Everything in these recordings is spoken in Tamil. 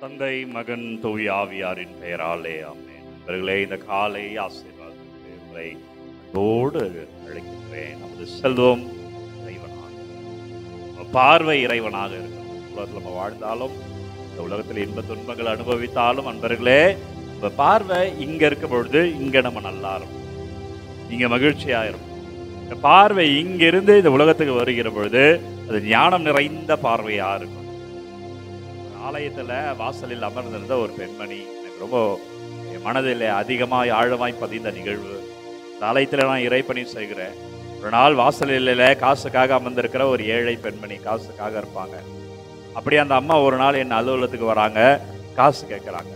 தந்தை, மகன், தூய ஆவியாரின் பெயராலே ஆமென். நண்பர்களே, இந்த காலை ஆசீர்வாதத்திற்கு உங்களை அன்போடு அழைக்கின்றேன். நமது செல்வம் இறைவனாக, நம்ம பார்வை இறைவனாக இருக்கணும். உலகத்தில் நம்ம வாழ்ந்தாலும், இந்த உலகத்தில் இன்ப துன்பங்கள் அனுபவித்தாலும், அன்பர்களே, நம்ம பார்வை இங்க இருக்கும் பொழுது இங்க நம்ம நல்லா இருக்கும், இங்க மகிழ்ச்சியா இருக்கும். இந்த பார்வை இங்கிருந்து இந்த உலகத்துக்கு வருகிற பொழுது அது ஞானம் நிறைந்த பார்வையா இருக்கும். ஆலயத்துல வாசலில் அமர்ந்திருந்த ஒரு பெண்மணி எனக்கு ரொம்ப என் மனதில் அதிகமாய் ஆழமாய் பதிந்த நிகழ்வு. இந்த ஆலயத்தில் நான் இறைப்பணி செய்கிறேன். ஒரு நாள் வாசலில் காசுக்காக அமர்ந்திருக்கிற ஒரு ஏழை பெண்மணி, காசுக்காக இருப்பாங்க. அப்படி அந்த அம்மா ஒரு நாள் என் அலுவலகத்துக்கு வராங்க, காசு கேட்குறாங்க.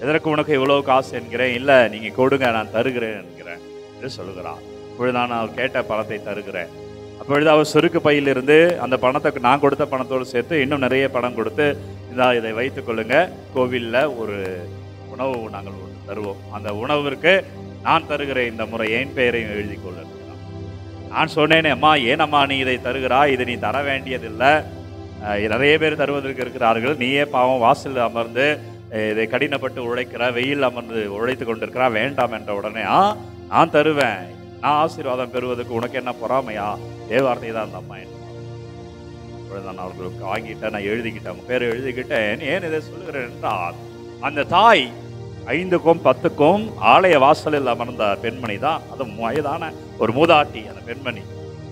எதற்கு உனக்கு இவ்வளோ காசு என்கிறேன். இல்லை, நீங்கள் கொடுங்க, நான் தருகிறேன் என்கிறேன் என்று சொல்லுகிறான். அப்பொழுது நான் கேட்ட பணத்தை தருகிறேன். அப்பொழுது அவர் சுருக்கு பையிலிருந்து அந்த பணத்தை நான் கொடுத்த பணத்தோடு சேர்த்து இன்னும் நிறைய பணம் கொடுத்து, இதை வைத்துக் கொள்ளுங்க, கோவிலில் ஒரு உணவு நாங்கள் தருவோம், அந்த உணவிற்கு நான் தருகிறேன், இந்த முறை என் பெயரையும் எழுதி கொள்ள. நான் சொன்னேனே, அம்மா ஏனம்மா நீ இதை தருகிறாய், இது நீ தர வேண்டியதில்லை, நிறைய பேர் தருவதற்கு இருக்கிறார்கள், நீயே பாவம் வாசல் அமர்ந்து இதை கடினப்பட்டு உழைக்கிற, வெயில் அமர்ந்து உழைத்து கொண்டிருக்கிறா, வேண்டாம் என்ற உடனே நான் தருவேன், நான் ஆசீர்வாதம் பெறுவதற்கு உனக்கு என்ன பொறாமையா, தேவார்த்தை தான் அந்த அம்மா. நான் அவர்களுக்கு வாங்கிட்டேன், நான் எழுதிக்கிட்டேன், அவங்க பேரை எழுதிக்கிட்டேன். ஏன் இதை சொல்லுகிறேன் என்றால், அந்த தாய் 5க்கும் 10க்கும் ஆலய வாசலில் அமர்ந்த பெண்மணி தான். அது வயதான ஒரு மூதாட்டி அந்த பெண்மணி.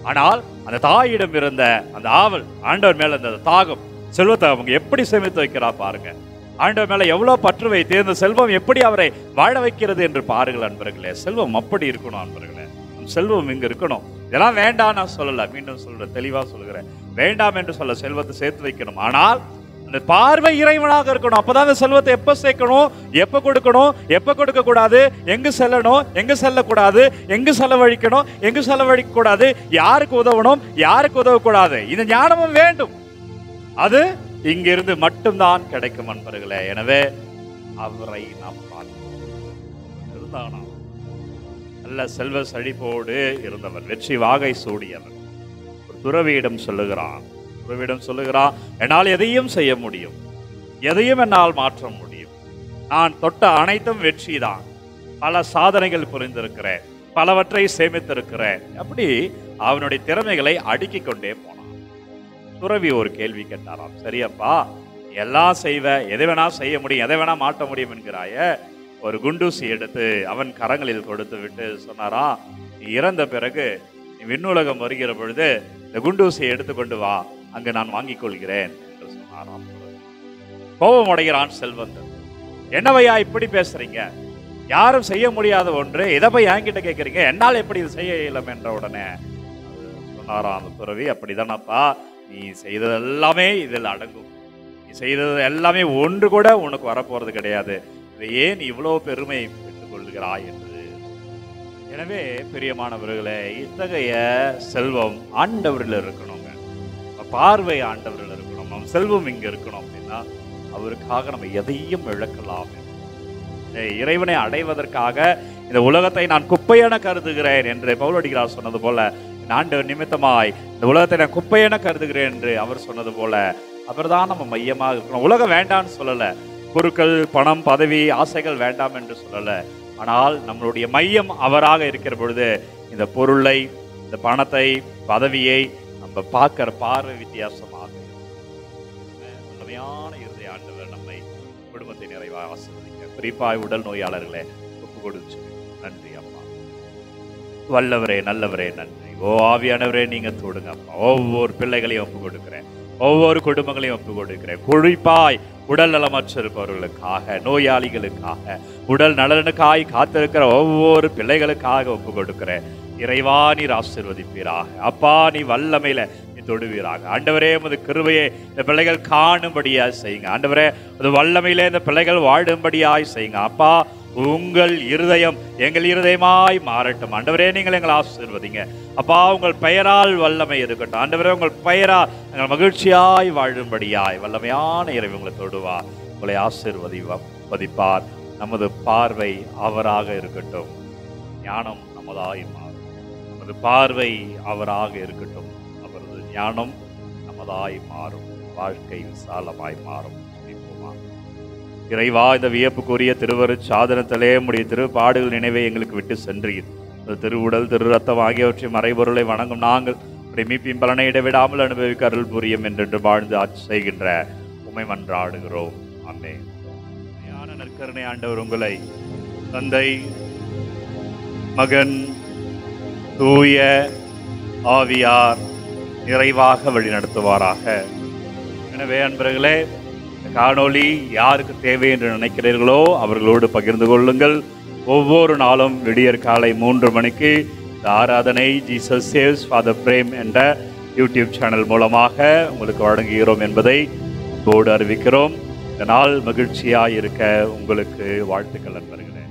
ஆனால் அந்த தாயிடம் இருந்த அந்த ஆவல், ஆண்டவர் மேல இருந்த தாகம், செல்வத்தை அவங்க எப்படி சேமித்து வைக்கிறா பாருங்க. ஆண்டவர் மேல எவ்வளவு பற்று வைத்து இந்த செல்வம் எப்படி அவரை வாழ வைக்கிறது என்று பாருங்கள் அன்பர்களே. செல்வம் அப்படி இருக்கணும் அன்பர்களே, செல்வம் இங்க இருக்கணும். இதெல்லாம் வேண்டாம் நான் சொல்லல, மீண்டும் சொல்றேன், தெளிவா சொல்லுகிறேன், வேண்டாம் என்று சொல்ல, செல்வத்தை சேர்த்து வைக்கணும். ஆனால் அந்த பார்வை இறைவனாக இருக்கணும். அப்பதான் அந்த செல்வத்தை எப்ப சேர்க்கணும், எப்ப கொடுக்கணும், எப்ப கொடுக்க கூடாது, எங்கு செல்லணும், எங்கு செல்லக்கூடாது, எங்கு செலவழிக்கணும், எங்கு செலவழிக்க கூடாது, யாருக்கு உதவணும், யாருக்கு உதவக்கூடாது, இந்த ஞானமும் வேண்டும். அது இங்கிருந்து மட்டும்தான் கிடைக்கும் அன்பர்களே. எனவே அவரை நாம் பார்க்கிறோம். நல்ல செல்வ செழிப்போடு இருந்தவர், வெற்றி வாகை சூடியவர். ஒரு துறவியிடம் சொல்லுகிறான், என்னால் எதையும் செய்ய முடியும், எதையும் என்னால் மாற்ற முடியும், நான் தொட்ட அனைத்தும் வெற்றி தான், பல சாதனைகள் புரிந்திருக்கிறேன், பலவற்றை சேமித்திருக்கிறேன். அப்படி அவனுடைய திறமைகளை அடுக்கிக் கொண்டே போனான். துறவி ஒரு கேள்வி கேட்டாராம், சரியப்பா, எல்லாம் செய்வ, எதை வேணா செய்ய முடியும், எதை வேணா மாற்ற முடியும் என்கிறாய, ஒரு குண்டூசி எடுத்து அவன் கரங்களில் கொடுத்து விட்டு சொன்னாரா, நீ இறந்த பிறகு நீ விண்ணுலகம் வருகிற பொழுது இந்த குண்டூசியை எடுத்துக்கொண்டு வா, அங்கு நான் வாங்கிக் கொள்கிறேன் என்று சொன்னாராம். கோபம் அடைகிறான் செல்வந்தன். என்னவையா இப்படி பேசுறீங்க, யாரும் செய்ய முடியாத ஒன்று, இதை போய் என்கிட்ட கேட்குறீங்க, என்னால் எப்படி இது செய்ய இயலும் என்ற உடனே சொன்னாராம் அந்த துறவி, அப்படிதானப்பா, நீ செய்தது எல்லாமே இதில் அடங்கும், நீ செய்தது எல்லாமே ஒன்று கூட உனக்கு வரப்போறது கிடையாது, ஏன் இவ்வளவு பெருமை பெற்றுக் கொள்கிறாய் என்று. எனவே பிரியமானவர்களே, இத்தகைய செல்வம் ஆண்டவரில் இருக்கணுங்க, பார்வை ஆண்டவரில் இருக்கணும். நம் செல்வம் இங்க இருக்கணும் அப்படின்னா அவருக்காக நம்ம எதையும் இழக்கலாம். இறைவனை அடைவதற்காக இந்த உலகத்தை நான் குப்பையென கருதுகிறேன் என்று பவுலடிகளார் சொன்னது போல, ஆண்டவர் நிமித்தமாய் இந்த உலகத்தை நான் குப்பையென கருதுகிறேன் என்று அவர் சொன்னது போல, அவர்தான் நம்ம மையமாக இருக்கணும். உலகம் வேண்டான்னு சொல்லல, பொருட்கள், பணம், பதவி, ஆசைகள் வேண்டாம் என்று சொல்லல. ஆனால் நம்மளுடைய மையம் அவராக இருக்கிற பொழுது இந்த பொருளை, இந்த பணத்தை, பதவியை நம்ம பார்க்கிற பார்வை வித்தியாசமாக. உண்மையான இருதய ஆண்டவர் நம்மை குடும்பத்தை நிறைவாக ஆசீர்வதிக்க, குறிப்பாக உடல் நோயாளர்களை ஒப்பு கொடுத்து நன்றி அப்பா. வல்லவரே, நல்லவரே, நன்றி. ஓ ஆவியானவரே, நீங்க தொடுங்க அப்பா. ஒவ்வொரு பிள்ளைகளையும் ஒப்பு கொடுக்கிறேன், ஒவ்வொரு குடும்பங்களையும் ஒப்பு கொடுக்கிறேன். குறிப்பாய் உடல் நலமற்றிருப்பவர்களுக்காக, நோயாளிகளுக்காக, உடல் நலனுக்காய் காத்திருக்கிற ஒவ்வொரு பிள்ளைகளுக்காக ஒப்பு கொடுக்கிறேன். இறைவா, நீர் ஆசீர்வதிப்பீராக. அப்பா, நீ வல்லமையில நீ தொடுவீராக. ஆண்டவரே, உமது கிருபையை இந்த பிள்ளைகள் காணும்படியாய் செய்யுங்க. ஆண்டவரே, உமது வல்லமையில இந்த பிள்ளைகள் வாழும்படியாய் செய்யுங்க. அப்பா, உங்கள் இருதயம் எங்கள் இருதயமாய் மாறட்டும். ஆண்டவரே, நீங்கள் எங்களை ஆசீர்வதிங்க. அப்பா, உங்கள் பெயரால் வல்லமை இருக்கட்டும். ஆண்டவரே, உங்கள் பெயரால் எங்கள் மகிழ்ச்சியாய் வாழும்படியாய் வல்லமையான இறைவன் உங்களை தொடுவார், உங்களை ஆசீர்வதிப்பார். நமது பார்வை அவராக இருக்கட்டும், ஞானம் நமதாய் மாறும். நமது பார்வை அவராக இருக்கட்டும், அவரது ஞானம் நமதாய் மாறும், வாழ்க்கை விசாலமாய் மாறும். இறைவா, இந்த வியப்புக்குரிய திருவரு சாதனத்திலே உம்முடைய திருப்பாடுகள் நினைவை எங்களுக்கு விட்டு சென்றீர். இந்த திருவுடல் திரு ரத்தம் ஆகியவற்றை மறைபொருளை வணங்கும் நாங்கள் மீட்பின் பலனை இடைவிடாமல் அனுபவிக்க அருள் புரியும் என்று வாழ்ந்து ஆட்சி செய்கின்ற உம்மை மன்றாடுகிறோம். ஆமென். நற்கருணை ஆண்டவர் உங்களை தந்தை, மகன், தூய ஆவியார் நிறைவாக வழி நடத்துவாராக. எனவே அன்பர்களே, காணொளி யாருக்கு தேவை என்று நினைக்கிறீர்களோ அவர்களோடு பகிர்ந்து கொள்ளுங்கள். ஒவ்வொரு நாளும் விடியற் காலை 3 மணிக்கு இந்த ஆராதனை ஜீசஸ் சேவ்ஸ் ஃபாதர் பிரேம் என்ற யூடியூப் சேனல் மூலமாக உங்களுக்கு வழங்குகிறோம் என்பதை போர்டு அறிவிக்கிறோம். இந்த நாள் மகிழ்ச்சியாக இருக்க உங்களுக்கு வாழ்த்துக்கள் நண்பர்களே.